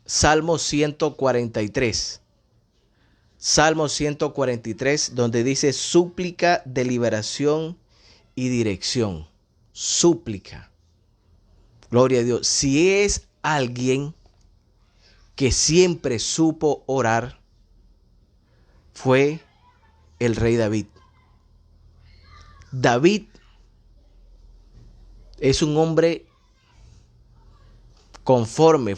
Salmo 143. Salmo 143, donde dice súplica de liberación y dirección. Súplica. Gloria a Dios. Si es alguien que siempre supo orar, fue el rey David. David es un hombre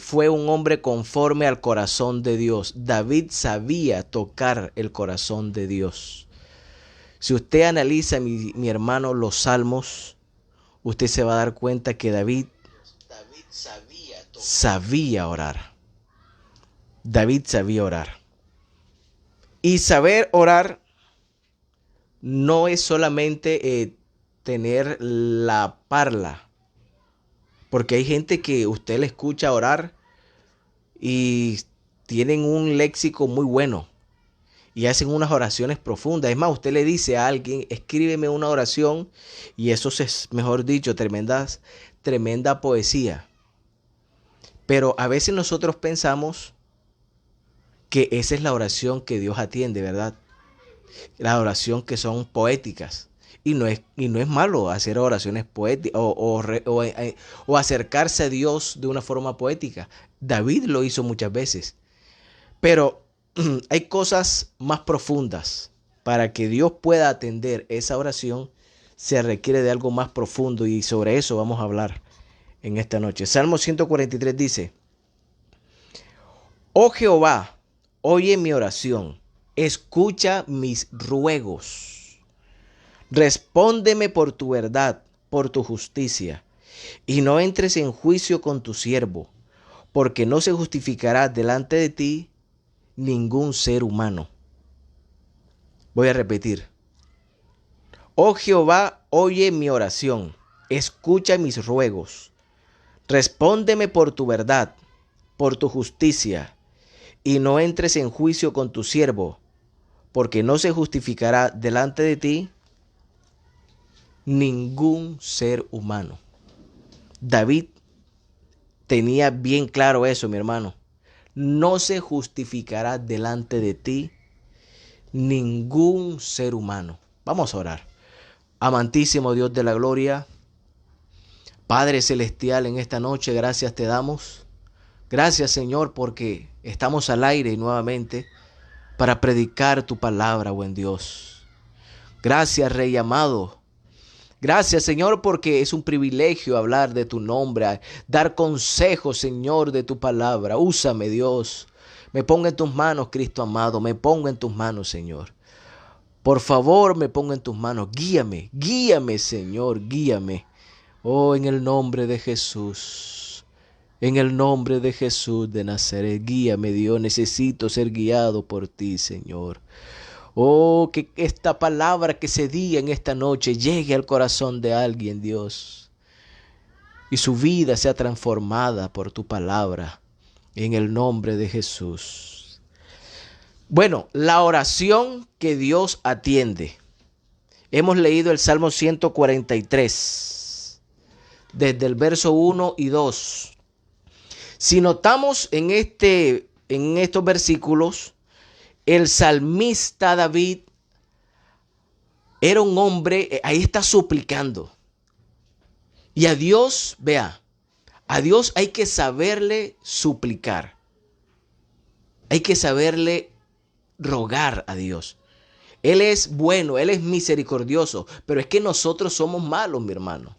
fue un hombre conforme al corazón de Dios. David sabía tocar el corazón de Dios. Si usted analiza, mi hermano, los salmos, usted se va a dar cuenta que David sabía orar. David sabía orar. Y saber orar no es solamente tener la parla. Porque hay gente que usted le escucha orar y tienen un léxico muy bueno y hacen unas oraciones profundas. Es más, usted le dice a alguien, escríbeme una oración, y eso es, mejor dicho, tremenda poesía. Pero a veces nosotros pensamos que esa es la oración que Dios atiende, ¿verdad? La oración que son poéticas. Y no es malo hacer oraciones poéticas o acercarse a Dios de una forma poética. David lo hizo muchas veces. Pero hay cosas más profundas. Para que Dios pueda atender esa oración, se requiere de algo más profundo, y sobre eso vamos a hablar en esta noche. Salmo 143 dice: Oh Jehová, oye mi oración, escucha mis ruegos. Respóndeme por tu verdad, por tu justicia, y no entres en juicio con tu siervo, porque no se justificará delante de ti ningún ser humano. Voy a repetir. Oh Jehová, oye mi oración, escucha mis ruegos. Respóndeme por tu verdad, por tu justicia, y no entres en juicio con tu siervo, porque no se justificará delante de ti ningún ser humano. David tenía bien claro eso, mi hermano. No se justificará delante de ti ningún ser humano. Vamos a orar. Amantísimo Dios de la gloria, Padre celestial, en esta noche gracias te damos. Gracias, Señor, porque estamos al aire nuevamente para predicar tu palabra, buen Dios. Gracias, Rey amado. Gracias, Señor, porque es un privilegio hablar de tu nombre, dar consejos, Señor, de tu palabra. Úsame, Dios. Me pongo en tus manos, Cristo amado. Me pongo en tus manos, Señor. Por favor, me pongo en tus manos. Guíame, Señor, guíame. Oh, en el nombre de Jesús. En el nombre de Jesús de Nazaret, guíame, Dios. Necesito ser guiado por ti, Señor. Oh, que esta palabra que se diga en esta noche llegue al corazón de alguien, Dios, y su vida sea transformada por tu palabra, en el nombre de Jesús. Bueno, la oración que Dios atiende. Hemos leído el Salmo 143, desde el verso 1 y 2. Si notamos en estos versículos, el salmista David era un hombre, ahí está suplicando. Y a Dios, vea, a Dios hay que saberle suplicar. Hay que saberle rogar a Dios. Él es bueno, Él es misericordioso, pero es que nosotros somos malos, mi hermano.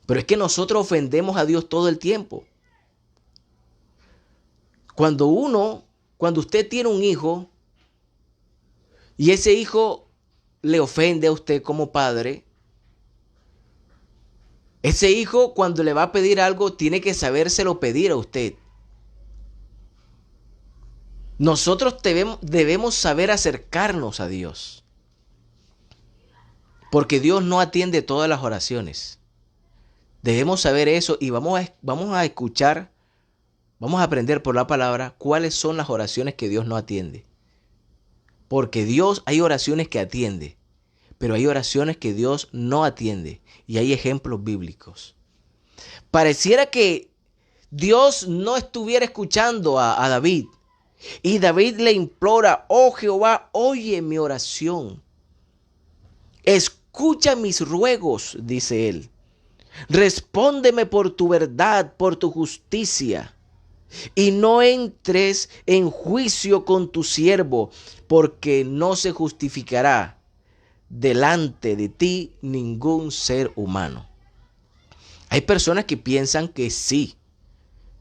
Pero es que nosotros ofendemos a Dios todo el tiempo. Cuando usted tiene un hijo y ese hijo le ofende a usted como padre, ese hijo cuando le va a pedir algo tiene que sabérselo pedir a usted. Nosotros debemos saber acercarnos a Dios, porque Dios no atiende todas las oraciones. Debemos saber eso y vamos a escuchar, vamos a aprender por la palabra cuáles son las oraciones que Dios no atiende. Porque Dios, hay oraciones que atiende, pero hay oraciones que Dios no atiende, y hay ejemplos bíblicos. Pareciera que Dios no estuviera escuchando a David. Y David le implora, oh Jehová, oye mi oración. Escucha mis ruegos, dice él. Respóndeme por tu verdad, por tu justicia. Y no entres en juicio con tu siervo, porque no se justificará delante de ti ningún ser humano. Hay personas que piensan que sí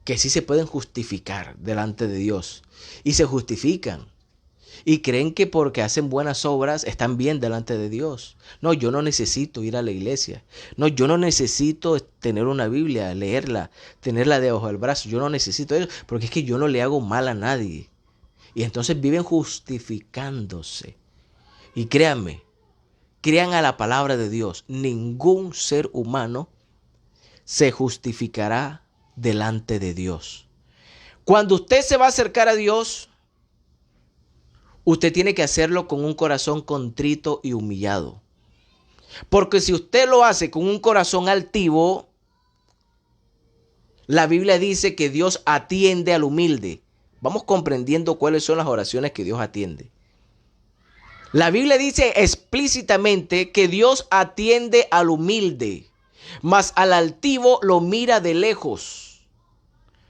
se pueden justificar delante de Dios. Y se justifican. Y creen que porque hacen buenas obras están bien delante de Dios. No, yo no necesito ir a la iglesia. No, yo no necesito tener una Biblia, leerla, tenerla debajo del brazo. Yo no necesito eso porque es que yo no le hago mal a nadie. Y entonces viven justificándose. Y créanme, crean a la palabra de Dios. Ningún ser humano se justificará delante de Dios. Cuando usted se va a acercar a Dios, usted tiene que hacerlo con un corazón contrito y humillado. Porque si usted lo hace con un corazón altivo, la Biblia dice que Dios atiende al humilde. Vamos comprendiendo cuáles son las oraciones que Dios atiende. La Biblia dice explícitamente que Dios atiende al humilde, mas al altivo lo mira de lejos.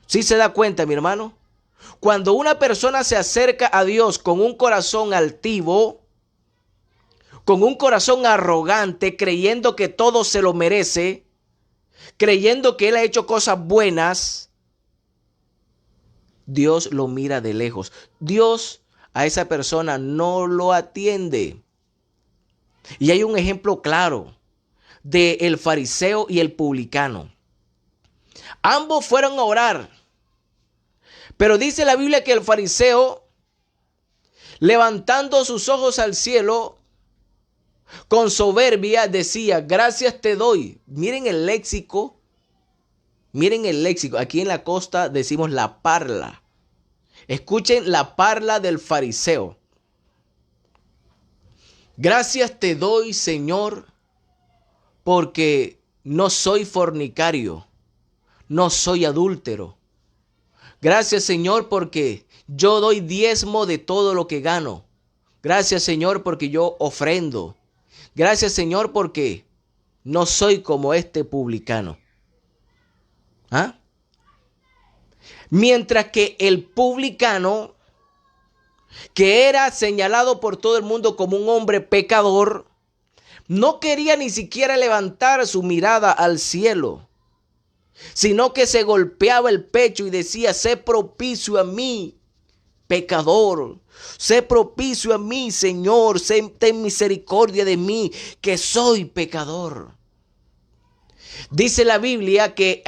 ¿Sí se da cuenta, mi hermano? Cuando una persona se acerca a Dios con un corazón altivo, con un corazón arrogante, creyendo que todo se lo merece, creyendo que Él ha hecho cosas buenas, Dios lo mira de lejos. Dios a esa persona no lo atiende. Y hay un ejemplo claro de el fariseo y el publicano. Ambos fueron a orar. Pero dice la Biblia que el fariseo, levantando sus ojos al cielo, con soberbia decía, gracias te doy. Miren el léxico. Aquí en la costa decimos la parla. Escuchen la parla del fariseo. Gracias te doy, Señor, porque no soy fornicario, no soy adúltero. Gracias, Señor, porque yo doy diezmo de todo lo que gano. Gracias, Señor, porque yo ofrendo. Gracias, Señor, porque no soy como este publicano. ¿Ah? Mientras que el publicano, que era señalado por todo el mundo como un hombre pecador, no quería ni siquiera levantar su mirada al cielo, sino que se golpeaba el pecho y decía, sé propicio a mí, pecador. Sé propicio a mí, Señor. Ten misericordia de mí, que soy pecador. Dice la Biblia que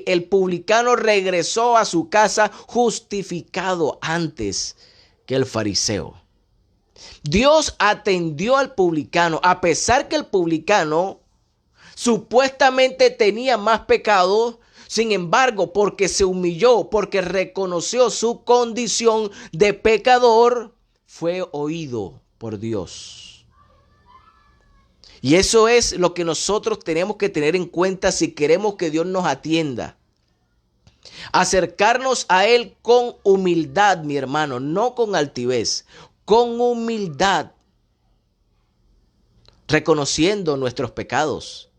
el publicano regresó a su casa justificado antes que el fariseo. Dios atendió al publicano, a pesar que el publicano supuestamente tenía más pecado. Sin embargo, porque se humilló, porque reconoció su condición de pecador, fue oído por Dios. Y eso es lo que nosotros tenemos que tener en cuenta si queremos que Dios nos atienda. Acercarnos a Él con humildad, mi hermano, no con altivez, con humildad, reconociendo nuestros pecados.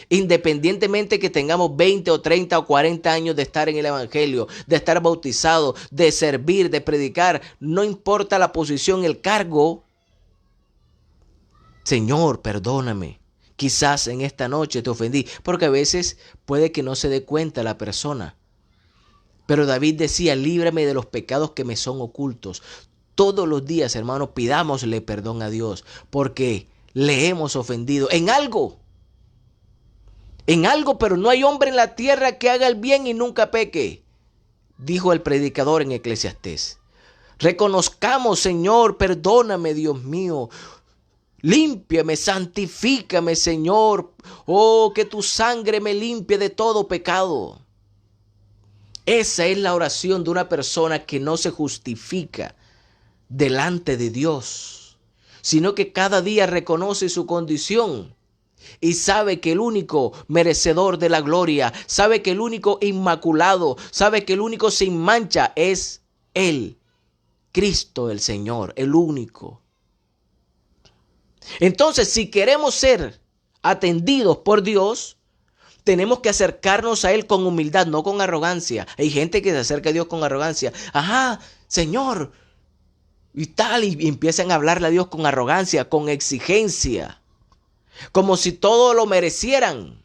Independientemente que tengamos 20 o 30 o 40 años de estar en el evangelio, de estar bautizado, de servir, de predicar, no importa la posición, el cargo. Señor, perdóname. Quizás en esta noche te ofendí, porque a veces puede que no se dé cuenta la persona. Pero David decía, líbrame de los pecados que me son ocultos. Todos los días, hermano, pidámosle perdón a Dios, porque le hemos ofendido en algo. Pero no hay hombre en la tierra que haga el bien y nunca peque, dijo el predicador en Eclesiastés. Reconozcamos, Señor, perdóname, Dios mío. Límpiame, santifícame, Señor. Oh, que tu sangre me limpie de todo pecado. Esa es la oración de una persona que no se justifica delante de Dios, sino que cada día reconoce su condición y sabe que el único merecedor de la gloria, sabe que el único inmaculado, sabe que el único sin mancha es Él, Cristo el Señor, el único. Entonces, si queremos ser atendidos por Dios, tenemos que acercarnos a Él con humildad, no con arrogancia. Hay gente que se acerca a Dios con arrogancia. Ajá, Señor, y tal, y empiezan a hablarle a Dios con arrogancia, con exigencia, como si todo lo merecieran.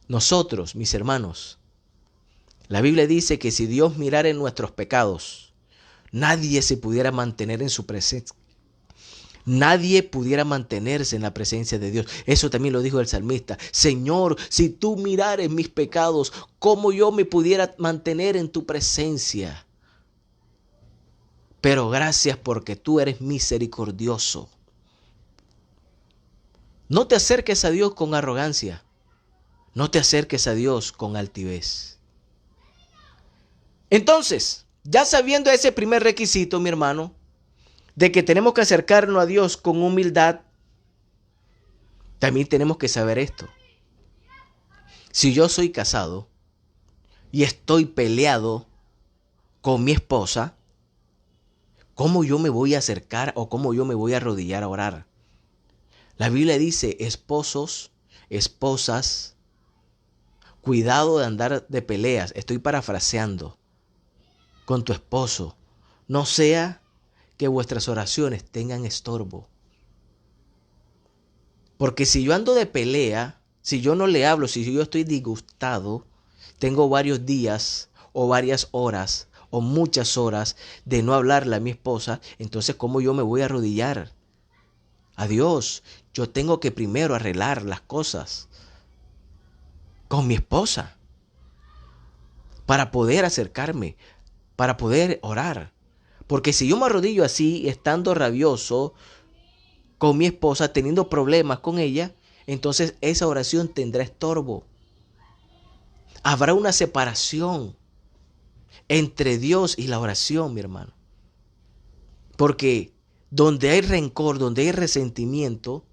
Nosotros, mis hermanos, la Biblia dice que si Dios mirara en nuestros pecados, nadie se pudiera mantener en su presencia. Nadie pudiera mantenerse en la presencia de Dios. Eso también lo dijo el salmista. Señor, si tú mirares mis pecados, ¿cómo yo me pudiera mantener en tu presencia? Pero gracias porque tú eres misericordioso. No te acerques a Dios con arrogancia. No te acerques a Dios con altivez. Entonces, ya sabiendo ese primer requisito, mi hermano, de que tenemos que acercarnos a Dios con humildad, también tenemos que saber esto. Si yo soy casado y estoy peleado con mi esposa, ¿cómo yo me voy a acercar o cómo yo me voy a arrodillar a orar? La Biblia dice, esposos, esposas, cuidado de andar de peleas. Estoy parafraseando. Con tu esposo, no sea que vuestras oraciones tengan estorbo. Porque si yo ando de pelea, si yo no le hablo, si yo estoy disgustado, tengo varios días o varias horas o muchas horas de no hablarle a mi esposa, entonces ¿cómo yo me voy a arrodillar a Dios? Yo tengo que primero arreglar las cosas con mi esposa para poder acercarme, para poder orar. Porque si yo me arrodillo así, estando rabioso con mi esposa, teniendo problemas con ella, entonces esa oración tendrá estorbo. Habrá una separación entre Dios y la oración, mi hermano. Porque donde hay rencor, donde hay resentimiento,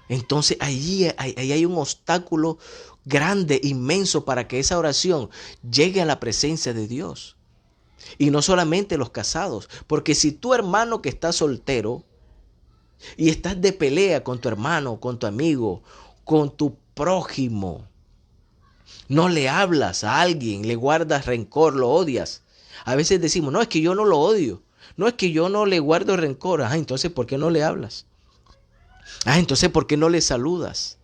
entonces allí hay un obstáculo grande, inmenso, para que esa oración llegue a la presencia de Dios. Y no solamente los casados, porque si tu hermano que está soltero y estás de pelea con tu hermano, con tu amigo, con tu prójimo, no le hablas a alguien, le guardas rencor, lo odias. A veces decimos, no, es que yo no lo odio, no es que yo no le guardo rencor. Entonces, ¿por qué no le hablas? Entonces, ¿por qué no le saludas?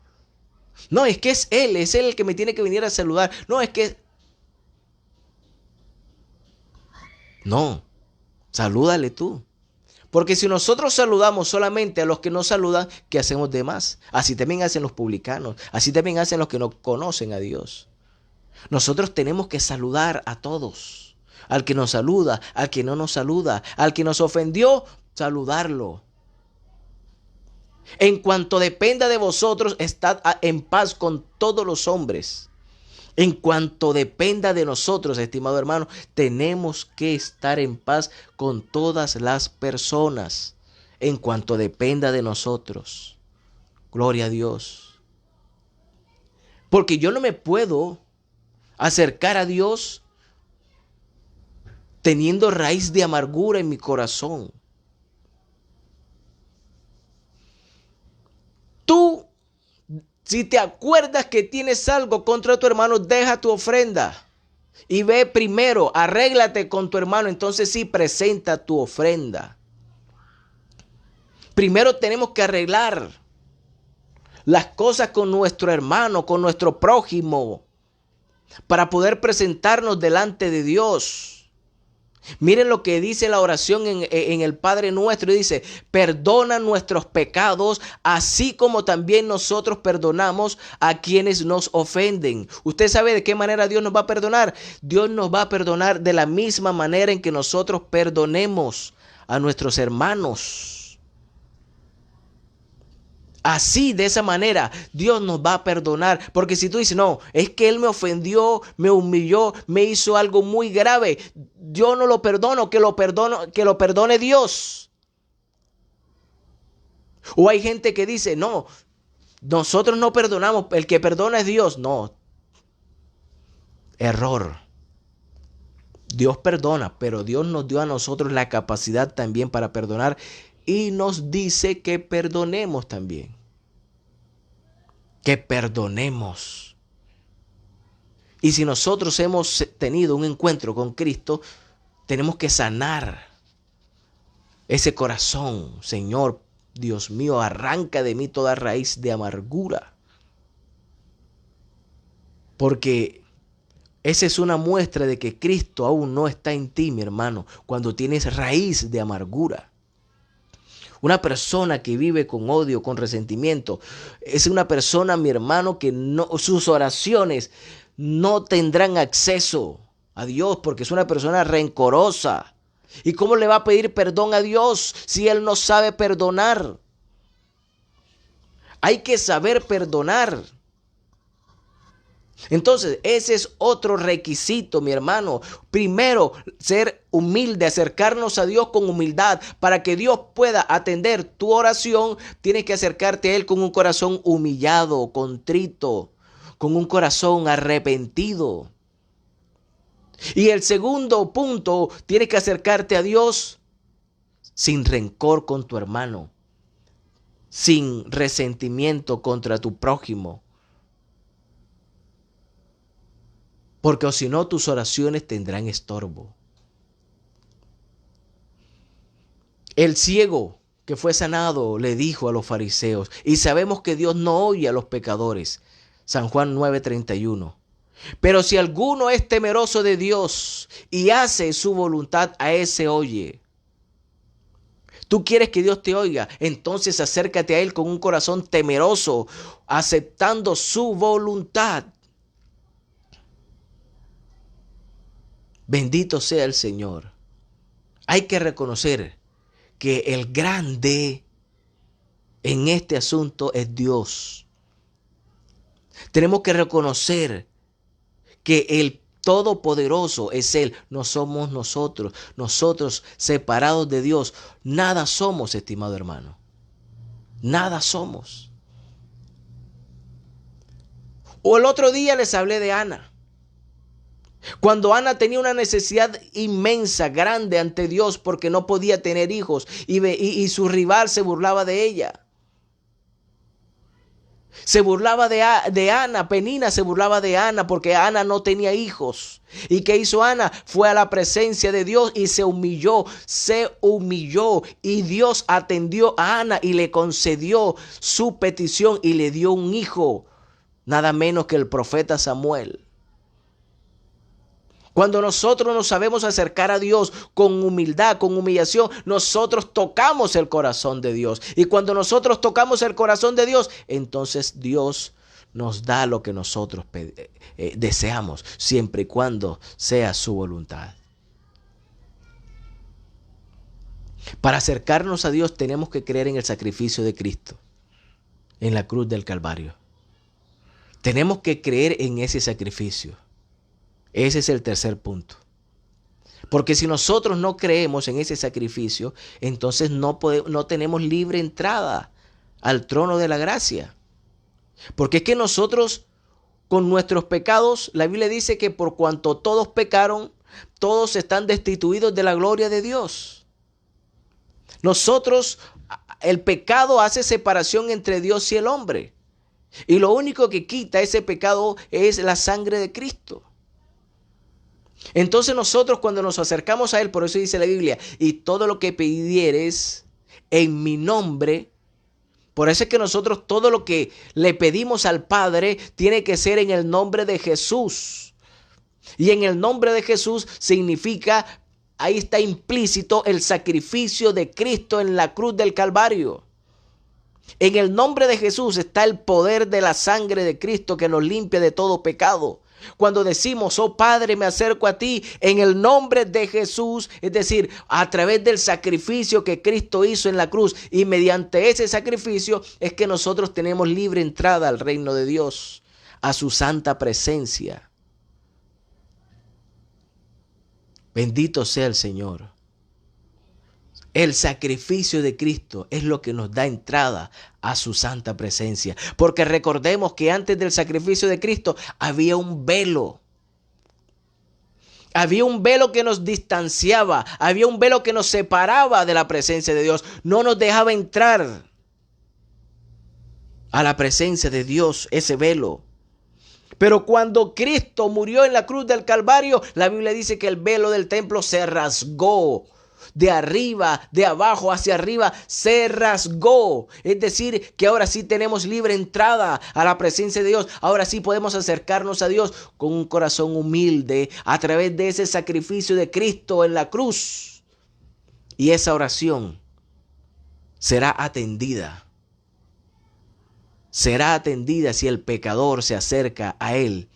No, es que es él el que me tiene que venir a saludar. No, es que... No, salúdale tú. Porque si nosotros saludamos solamente a los que nos saludan, ¿qué hacemos de más? Así también hacen los publicanos, así también hacen los que no conocen a Dios. Nosotros tenemos que saludar a todos. Al que nos saluda, al que no nos saluda, al que nos ofendió, saludarlo. En cuanto dependa de vosotros, estad en paz con todos los hombres. En cuanto dependa de nosotros, estimado hermano, tenemos que estar en paz con todas las personas. En cuanto dependa de nosotros. Gloria a Dios. Porque yo no me puedo acercar a Dios teniendo raíz de amargura en mi corazón. Tú, si te acuerdas que tienes algo contra tu hermano, deja tu ofrenda y ve primero, arréglate con tu hermano, entonces sí presenta tu ofrenda. Primero tenemos que arreglar las cosas con nuestro hermano, con nuestro prójimo, para poder presentarnos delante de Dios. Miren lo que dice la oración en el Padre Nuestro. Dice, perdona nuestros pecados, así como también nosotros perdonamos a quienes nos ofenden. ¿Usted sabe de qué manera Dios nos va a perdonar? Dios nos va a perdonar de la misma manera en que nosotros perdonemos a nuestros hermanos. Así, de esa manera, Dios nos va a perdonar. Porque si tú dices, no, es que Él me ofendió, me humilló, me hizo algo muy grave, yo no lo perdono, que lo perdone Dios. O hay gente que dice, no, nosotros no perdonamos, el que perdona es Dios. No, error. Dios perdona, pero Dios nos dio a nosotros la capacidad también para perdonar y nos dice que perdonemos también. Que perdonemos. Y si nosotros hemos tenido un encuentro con Cristo, tenemos que sanar ese corazón. Señor, Dios mío, arranca de mí toda raíz de amargura. Porque esa es una muestra de que Cristo aún no está en ti, mi hermano, cuando tienes raíz de amargura. Una persona que vive con odio, con resentimiento, es una persona, mi hermano, que no, sus oraciones no tendrán acceso a Dios porque es una persona rencorosa. ¿Y cómo le va a pedir perdón a Dios si él no sabe perdonar? Hay que saber perdonar. Entonces, ese es otro requisito, mi hermano. Primero, ser humilde, acercarnos a Dios con humildad. Para que Dios pueda atender tu oración, tienes que acercarte a Él con un corazón humillado, contrito, con un corazón arrepentido. Y el segundo punto, tienes que acercarte a Dios sin rencor con tu hermano, sin resentimiento contra tu prójimo. Porque o si no, tus oraciones tendrán estorbo. El ciego que fue sanado le dijo a los fariseos, y sabemos que Dios no oye a los pecadores. San Juan 9:31. Pero si alguno es temeroso de Dios y hace su voluntad, a ese oye. Tú quieres que Dios te oiga, entonces acércate a Él con un corazón temeroso, aceptando su voluntad. Bendito sea el Señor. Hay que reconocer que el grande en este asunto es Dios. Tenemos que reconocer que el Todopoderoso es Él, no somos nosotros. Nosotros, separados de Dios, nada somos, estimado hermano. Nada somos. O el otro día les hablé de Ana. Cuando Ana tenía una necesidad inmensa, grande ante Dios porque no podía tener hijos y su rival se burlaba de ella. Se burlaba de Ana, Penina se burlaba de Ana porque Ana no tenía hijos. ¿Y qué hizo Ana? Fue a la presencia de Dios y se humilló. Y Dios atendió a Ana y le concedió su petición y le dio un hijo, nada menos que el profeta Samuel. Cuando nosotros nos sabemos acercar a Dios con humildad, con humillación, nosotros tocamos el corazón de Dios. Y cuando nosotros tocamos el corazón de Dios, entonces Dios nos da lo que nosotros deseamos, siempre y cuando sea su voluntad. Para acercarnos a Dios tenemos que creer en el sacrificio de Cristo, en la cruz del Calvario. Tenemos que creer en ese sacrificio. Ese es el tercer punto. Porque si nosotros no creemos en ese sacrificio, entonces no tenemos libre entrada al trono de la gracia. Porque es que nosotros, con nuestros pecados, la Biblia dice que por cuanto todos pecaron, todos están destituidos de la gloria de Dios. Nosotros, el pecado hace separación entre Dios y el hombre. Y lo único que quita ese pecado es la sangre de Cristo. Entonces nosotros cuando nos acercamos a Él, por eso dice la Biblia, y todo lo que pidieres en mi nombre, por eso es que nosotros todo lo que le pedimos al Padre tiene que ser en el nombre de Jesús. Y en el nombre de Jesús significa, ahí está implícito el sacrificio de Cristo en la cruz del Calvario. En el nombre de Jesús está el poder de la sangre de Cristo que nos limpia de todo pecado. Cuando decimos, oh Padre, me acerco a ti en el nombre de Jesús, es decir, a través del sacrificio que Cristo hizo en la cruz, y mediante ese sacrificio es que nosotros tenemos libre entrada al reino de Dios, a su santa presencia. Bendito sea el Señor. El sacrificio de Cristo es lo que nos da entrada a su santa presencia. Porque recordemos que antes del sacrificio de Cristo había un velo. Había un velo que nos distanciaba. Había un velo que nos separaba de la presencia de Dios. No nos dejaba entrar a la presencia de Dios, ese velo. Pero cuando Cristo murió en la cruz del Calvario, la Biblia dice que el velo del templo se rasgó. De arriba, de abajo hacia arriba, se rasgó. Es decir, que ahora sí tenemos libre entrada a la presencia de Dios. Ahora sí podemos acercarnos a Dios con un corazón humilde a través de ese sacrificio de Cristo en la cruz. Y esa oración será atendida. Será atendida si el pecador se acerca a Él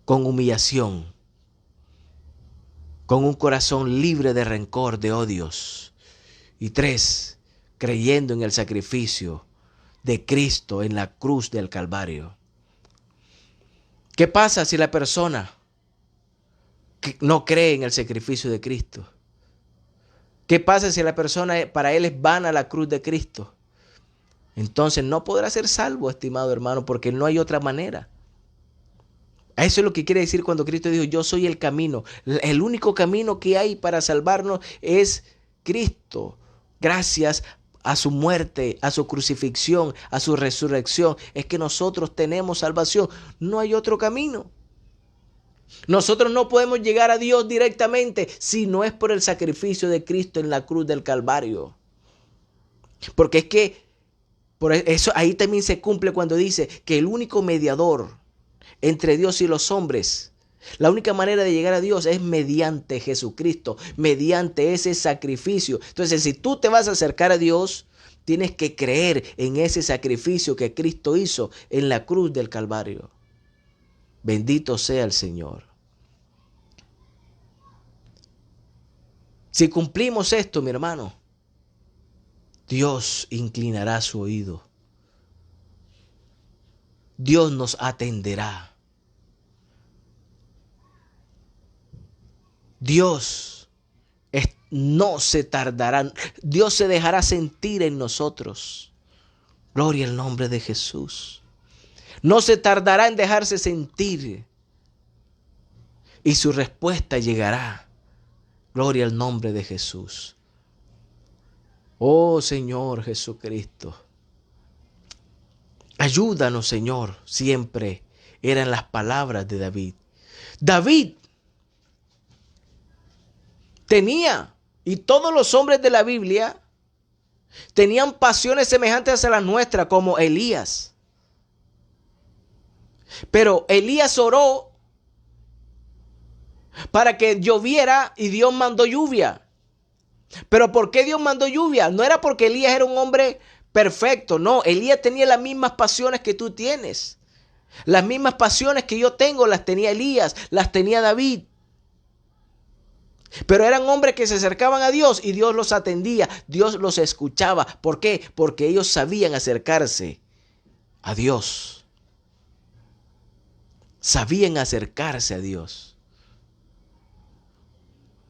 con humillación, con un corazón libre de rencor, de odios. Y 3, creyendo en el sacrificio de Cristo en la cruz del Calvario. ¿Qué pasa si la persona no cree en el sacrificio de Cristo? ¿Qué pasa si la persona para él es vana la cruz de Cristo? Entonces no podrá ser salvo, estimado hermano, porque no hay otra manera. Eso es lo que quiere decir cuando Cristo dijo, yo soy el camino. El único camino que hay para salvarnos es Cristo. Gracias a su muerte, a su crucifixión, a su resurrección, es que nosotros tenemos salvación. No hay otro camino. Nosotros no podemos llegar a Dios directamente si no es por el sacrificio de Cristo en la cruz del Calvario. Porque es que por eso ahí también se cumple cuando dice que el único mediador entre Dios y los hombres, la única manera de llegar a Dios es mediante Jesucristo, mediante ese sacrificio. Entonces, si tú te vas a acercar a Dios, tienes que creer en ese sacrificio que Cristo hizo en la cruz del Calvario. Bendito sea el Señor. Si cumplimos esto, mi hermano, Dios inclinará su oído. Dios nos atenderá. Dios no se tardará. Dios se dejará sentir en nosotros. Gloria al nombre de Jesús. No se tardará en dejarse sentir. Y su respuesta llegará. Gloria al nombre de Jesús. Oh Señor Jesucristo. Ayúdanos, Señor. Siempre eran las palabras de David. David tenía, y todos los hombres de la Biblia tenían pasiones semejantes a las nuestras, como Elías. Pero Elías oró para que lloviera y Dios mandó lluvia. ¿Pero por qué Dios mandó lluvia? No era porque Elías era un hombre perfecto, no. Elías tenía las mismas pasiones que tú tienes. Las mismas pasiones que yo tengo las tenía Elías, las tenía David. Pero eran hombres que se acercaban a Dios y Dios los atendía, Dios los escuchaba. ¿Por qué? Porque ellos sabían acercarse a Dios. Sabían acercarse a Dios.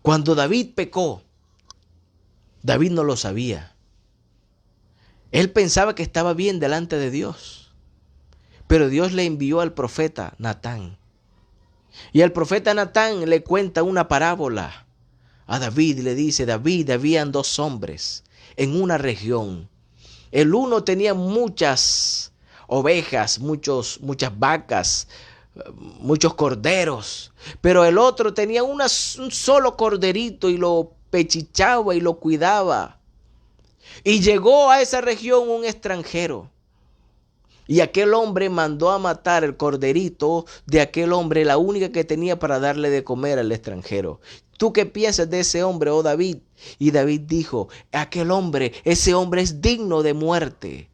Cuando David pecó, David no lo sabía. Él pensaba que estaba bien delante de Dios. Pero Dios le envió al profeta Natán. Y el profeta Natán le cuenta una parábola a David y le dice, David, habían 2 hombres en una región. El uno tenía muchas ovejas, muchas vacas, muchos corderos. Pero el otro tenía un solo corderito y lo pechichaba y lo cuidaba. Y llegó a esa región un extranjero. Y aquel hombre mandó a matar el corderito de aquel hombre, la única que tenía para darle de comer al extranjero. ¿Tú qué piensas de ese hombre, oh David? Y David dijo, ese hombre es digno de muerte.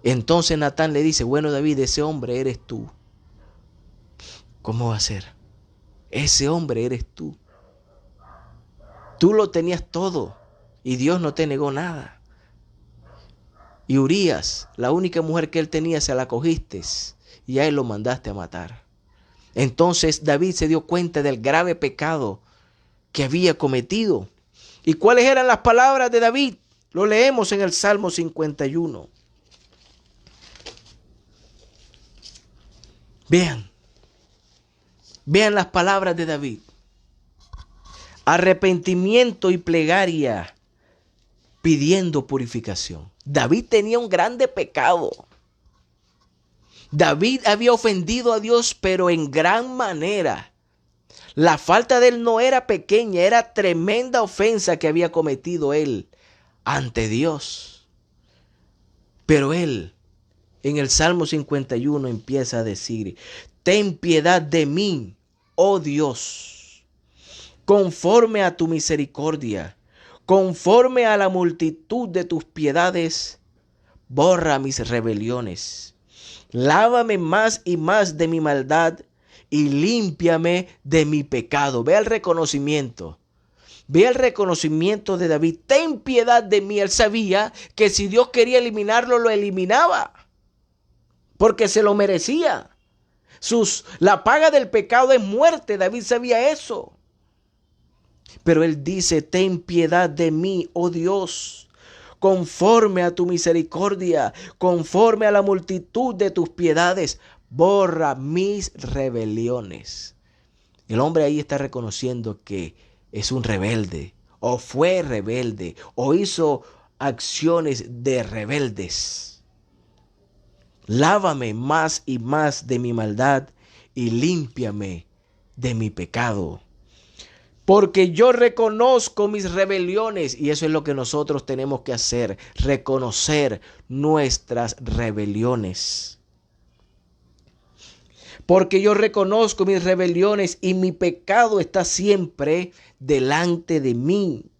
Entonces Natán le dice, bueno David, ese hombre eres tú. ¿Cómo va a ser? Ese hombre eres tú. Tú lo tenías todo y Dios no te negó nada. Y Urías, la única mujer que él tenía, se la cogiste y a él lo mandaste a matar. Entonces David se dio cuenta del grave pecado que había cometido. ¿Y cuáles eran las palabras de David? Lo leemos en el Salmo 51. Vean las palabras de David. Arrepentimiento y plegaria pidiendo purificación. David tenía un grande pecado. David había ofendido a Dios, pero en gran manera. La falta de él no era pequeña, era tremenda ofensa que había cometido él ante Dios. Pero él, en el Salmo 51, empieza a decir: ten piedad de mí, oh Dios, conforme a tu misericordia, conforme a la multitud de tus piedades, borra mis rebeliones. Lávame más y más de mi maldad y límpiame de mi pecado. Ve el reconocimiento. Ve el reconocimiento de David. Ten piedad de mí. Él sabía que si Dios quería eliminarlo, lo eliminaba. Porque se lo merecía. La paga del pecado es muerte. David sabía eso. Pero él dice: ten piedad de mí, oh Dios, conforme a tu misericordia, conforme a la multitud de tus piedades, borra mis rebeliones. El hombre ahí está reconociendo que es un rebelde, o fue rebelde, o hizo acciones de rebeldes. Lávame más y más de mi maldad y límpiame de mi pecado. Porque yo reconozco mis rebeliones, y eso es lo que nosotros tenemos que hacer, reconocer nuestras rebeliones. Porque yo reconozco mis rebeliones y mi pecado está siempre delante de mí.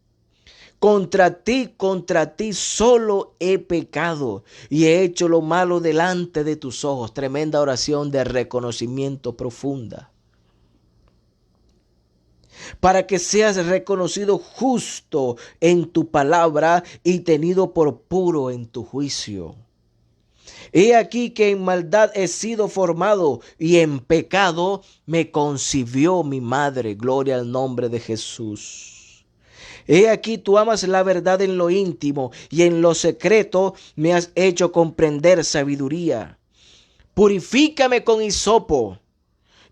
Contra ti solo he pecado y he hecho lo malo delante de tus ojos. Tremenda oración de reconocimiento profunda. Para que seas reconocido justo en tu palabra y tenido por puro en tu juicio. He aquí que en maldad he sido formado y en pecado me concibió mi madre. Gloria al nombre de Jesús. He aquí tú amas la verdad en lo íntimo y en lo secreto me has hecho comprender sabiduría. Purifícame con hisopo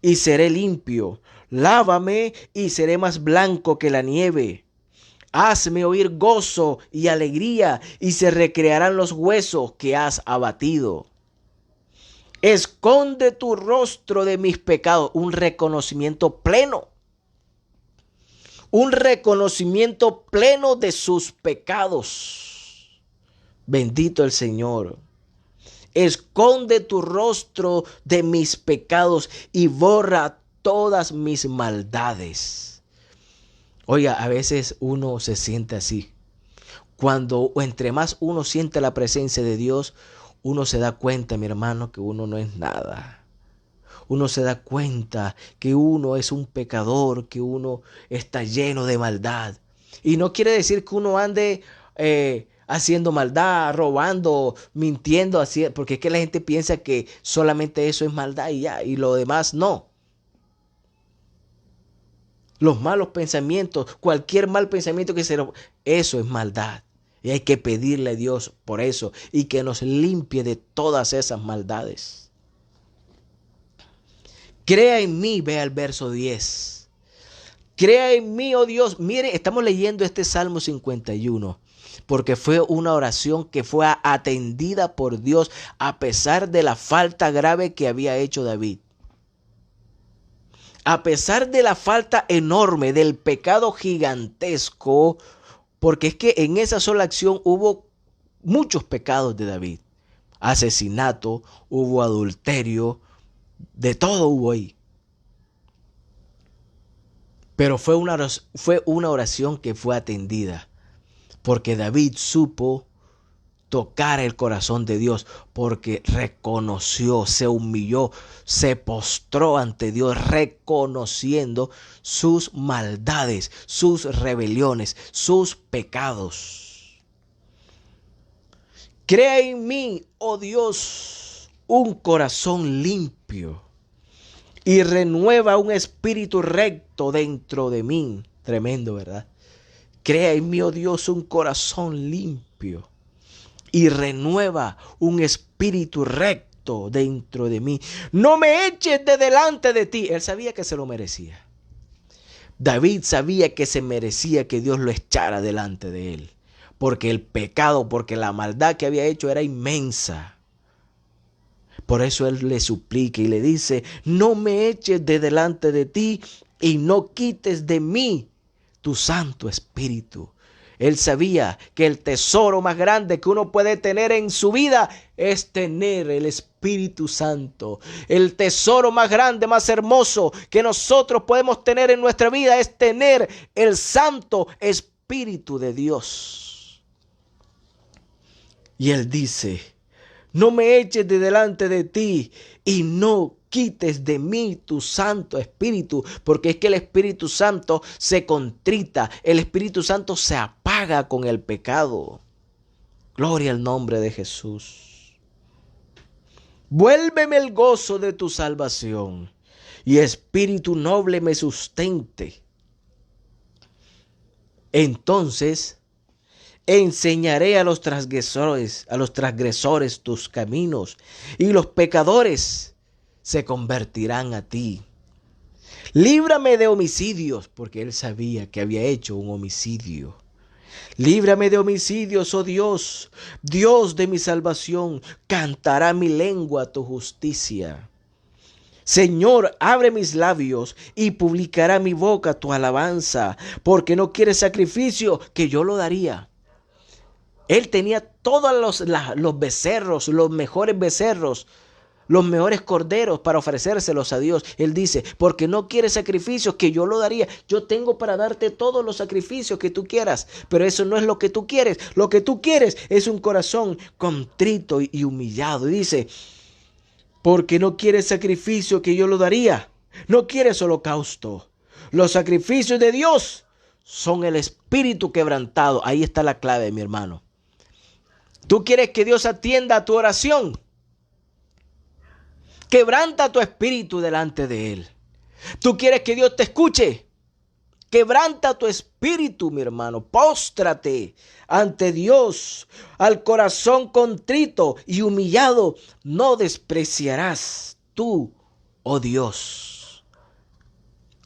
y seré limpio. Lávame y seré más blanco que la nieve. Hazme oír gozo y alegría y se recrearán los huesos que has abatido. Esconde tu rostro de mis pecados. Un reconocimiento pleno. Un reconocimiento pleno de sus pecados. Bendito el Señor. Esconde tu rostro de mis pecados y borra todas mis maldades. Oiga, a veces uno se siente así. Cuando entre más uno siente la presencia de Dios, uno se da cuenta, mi hermano, que uno no es nada. Uno se da cuenta que uno es un pecador, que uno está lleno de maldad. Y no quiere decir que uno ande haciendo maldad, robando, mintiendo, porque es que la gente piensa que solamente eso es maldad y ya, y lo demás no. Los malos pensamientos, cualquier mal pensamiento eso es maldad. Y hay que pedirle a Dios por eso y que nos limpie de todas esas maldades. Crea en mí, vea el verso 10. Crea en mí, oh Dios. Mire, estamos leyendo este Salmo 51 porque fue una oración que fue atendida por Dios a pesar de la falta grave que había hecho David. A pesar de la falta enorme, del pecado gigantesco, porque es que en esa sola acción hubo muchos pecados de David. Asesinato, hubo adulterio, de todo hubo ahí. Pero fue una oración que fue atendida, porque David supo tocar el corazón de Dios, porque reconoció, se humilló, se postró ante Dios, reconociendo sus maldades, sus rebeliones, sus pecados. Crea en mí, oh Dios, un corazón limpio y renueva un espíritu recto dentro de mí. Tremendo, ¿verdad? Crea en mí, oh Dios, un corazón limpio y renueva un espíritu recto dentro de mí. No me eches de delante de ti. Él sabía que se lo merecía. David sabía que se merecía que Dios lo echara delante de él. Porque el pecado, porque la maldad que había hecho era inmensa. Por eso él le suplica y le dice, no me eches de delante de ti y no quites de mí tu Santo Espíritu. Él sabía que el tesoro más grande que uno puede tener en su vida es tener el Espíritu Santo. El tesoro más grande, más hermoso que nosotros podemos tener en nuestra vida es tener el Santo Espíritu de Dios. Y él dice, no me eches de delante de ti y no quites de mí tu Santo Espíritu, porque es que el Espíritu Santo se contrita, el Espíritu Santo se apaga con el pecado. Gloria al nombre de Jesús. Vuélveme el gozo de tu salvación y espíritu noble me sustente. Entonces enseñaré a los transgresores tus caminos, y los pecadores se convertirán a ti. Líbrame de homicidios, porque él sabía que había hecho un homicidio. Líbrame de homicidios, oh Dios, Dios de mi salvación, cantará mi lengua tu justicia. Señor, abre mis labios y publicará mi boca tu alabanza, porque no quieres sacrificio, que yo lo daría. Él tenía todos los becerros, los mejores becerros, los mejores corderos para ofrecérselos a Dios. Él dice, porque no quieres sacrificios, que yo lo daría. Yo tengo para darte todos los sacrificios que tú quieras, pero eso no es lo que tú quieres. Lo que tú quieres es un corazón contrito y humillado. Y dice, porque no quieres sacrificio, que yo lo daría. No quieres holocausto. Los sacrificios de Dios son el espíritu quebrantado. Ahí está la clave, mi hermano. ¿Tú quieres que Dios atienda a tu oración? Quebranta tu espíritu delante de Él. ¿Tú quieres que Dios te escuche? Quebranta tu espíritu, mi hermano. Póstrate ante Dios. Al corazón contrito y humillado no despreciarás tú, oh Dios.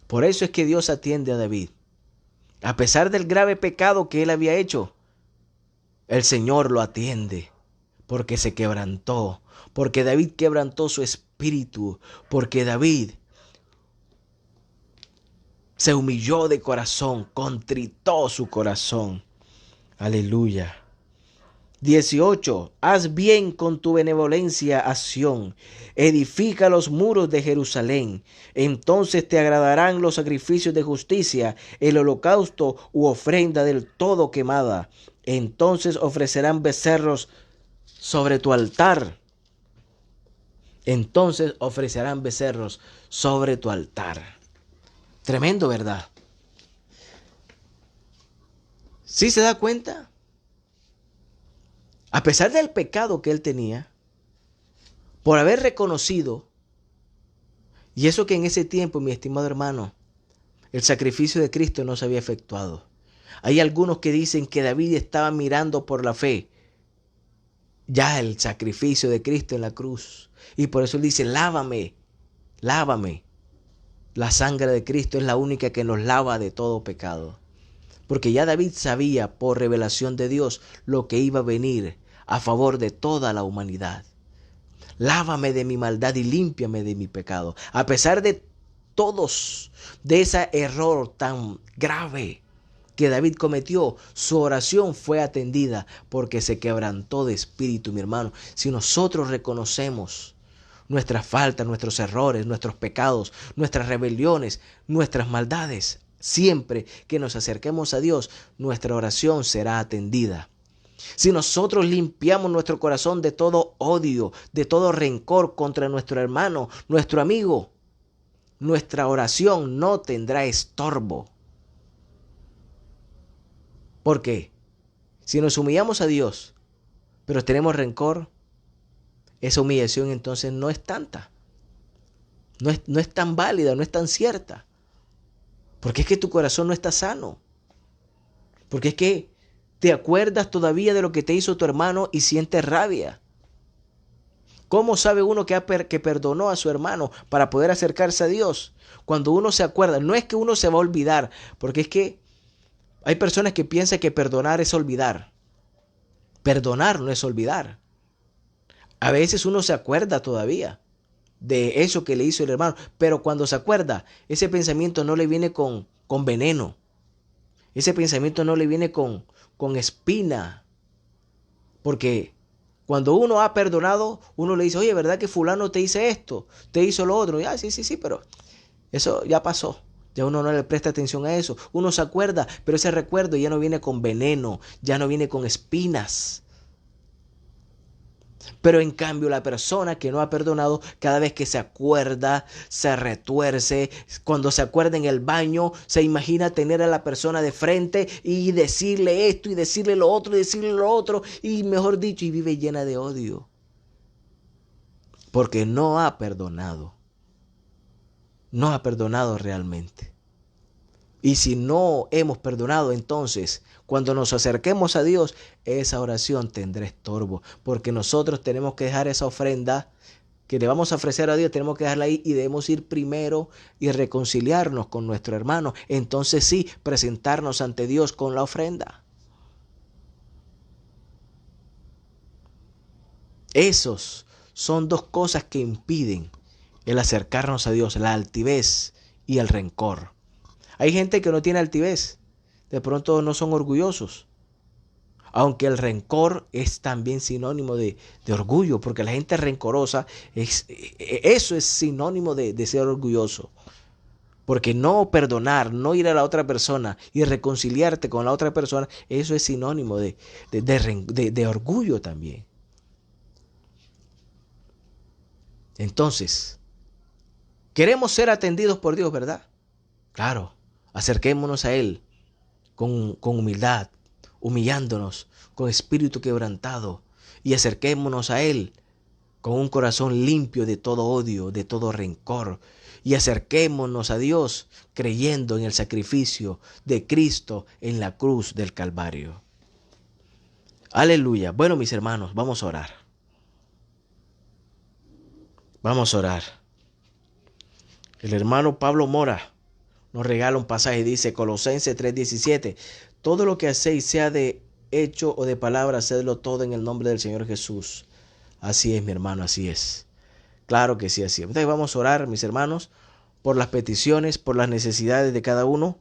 Por eso es que Dios atiende a David. A pesar del grave pecado que él había hecho, el Señor lo atiende porque se quebrantó, porque David quebrantó su espíritu, porque David se humilló de corazón, contritó su corazón. Aleluya. 18. Haz bien con tu benevolencia a Sión, edifica los muros de Jerusalén. Entonces te agradarán los sacrificios de justicia, el holocausto u ofrenda del todo quemada. Entonces ofrecerán becerros sobre tu altar. Entonces ofrecerán becerros sobre tu altar. Tremendo, ¿verdad? ¿Sí se da cuenta? A pesar del pecado que él tenía, por haber reconocido, y eso que en ese tiempo, mi estimado hermano, el sacrificio de Cristo no se había efectuado. Hay algunos que dicen que David estaba mirando por la fe ya el sacrificio de Cristo en la cruz. Y por eso él dice, lávame, lávame. La sangre de Cristo es la única que nos lava de todo pecado. Porque ya David sabía por revelación de Dios lo que iba a venir a favor de toda la humanidad. Lávame de mi maldad y límpiame de mi pecado. A pesar de todos, de ese error tan grave que David cometió, su oración fue atendida porque se quebrantó de espíritu, mi hermano. Si nosotros reconocemos nuestras faltas, nuestros errores, nuestros pecados, nuestras rebeliones, nuestras maldades, siempre que nos acerquemos a Dios, nuestra oración será atendida. Si nosotros limpiamos nuestro corazón de todo odio, de todo rencor contra nuestro hermano, nuestro amigo, nuestra oración no tendrá estorbo. ¿Por qué? Si nos humillamos a Dios, pero tenemos rencor, esa humillación entonces no es tanta. No es tan válida, no es tan cierta. Porque es que tu corazón no está sano. Porque es que te acuerdas todavía de lo que te hizo tu hermano y sientes rabia. ¿Cómo sabe uno que perdonó a su hermano para poder acercarse a Dios? Cuando uno se acuerda, no es que uno se va a olvidar, porque es que hay personas que piensan que perdonar es olvidar. Perdonar no es olvidar. A veces uno se acuerda todavía de eso que le hizo el hermano, pero cuando se acuerda, ese pensamiento no le viene con veneno. Ese pensamiento no le viene con espina. Porque cuando uno ha perdonado, uno le dice, oye, ¿verdad que fulano te hizo esto? Te hizo lo otro. Y, sí, pero eso ya pasó. Ya uno no le presta atención a eso. Uno se acuerda, pero ese recuerdo ya no viene con veneno, ya no viene con espinas. Pero en cambio la persona que no ha perdonado, cada vez que se acuerda, se retuerce. Cuando se acuerda en el baño, se imagina tener a la persona de frente y decirle esto y decirle lo otro y decirle lo otro. Y mejor dicho, y vive llena de odio. Porque no ha perdonado. No ha perdonado realmente. Y si no hemos perdonado, entonces, cuando nos acerquemos a Dios, esa oración tendrá estorbo. Porque nosotros tenemos que dejar esa ofrenda que le vamos a ofrecer a Dios, tenemos que dejarla ahí y debemos ir primero y reconciliarnos con nuestro hermano. Entonces sí, presentarnos ante Dios con la ofrenda. Esos son dos cosas que impiden el acercarnos a Dios, la altivez y el rencor. Hay gente que no tiene altivez, de pronto no son orgullosos. Aunque el rencor es también sinónimo de orgullo, porque la gente rencorosa, eso es sinónimo de ser orgulloso. Porque no perdonar, no ir a la otra persona y reconciliarte con la otra persona, eso es sinónimo de orgullo también. Entonces, queremos ser atendidos por Dios, ¿verdad? Claro, acerquémonos a Él con humildad, humillándonos, con espíritu quebrantado, y acerquémonos a Él con un corazón limpio de todo odio, de todo rencor, y acerquémonos a Dios creyendo en el sacrificio de Cristo en la cruz del Calvario. Aleluya. Bueno, mis hermanos, vamos a orar. Vamos a orar. El hermano Pablo Mora nos regala un pasaje, dice Colosenses 3:17, todo lo que hacéis, sea de hecho o de palabra, hacedlo todo en el nombre del Señor Jesús. Así es, mi hermano, así es. Claro que sí, así es. Entonces vamos a orar, mis hermanos, por las peticiones, por las necesidades de cada uno.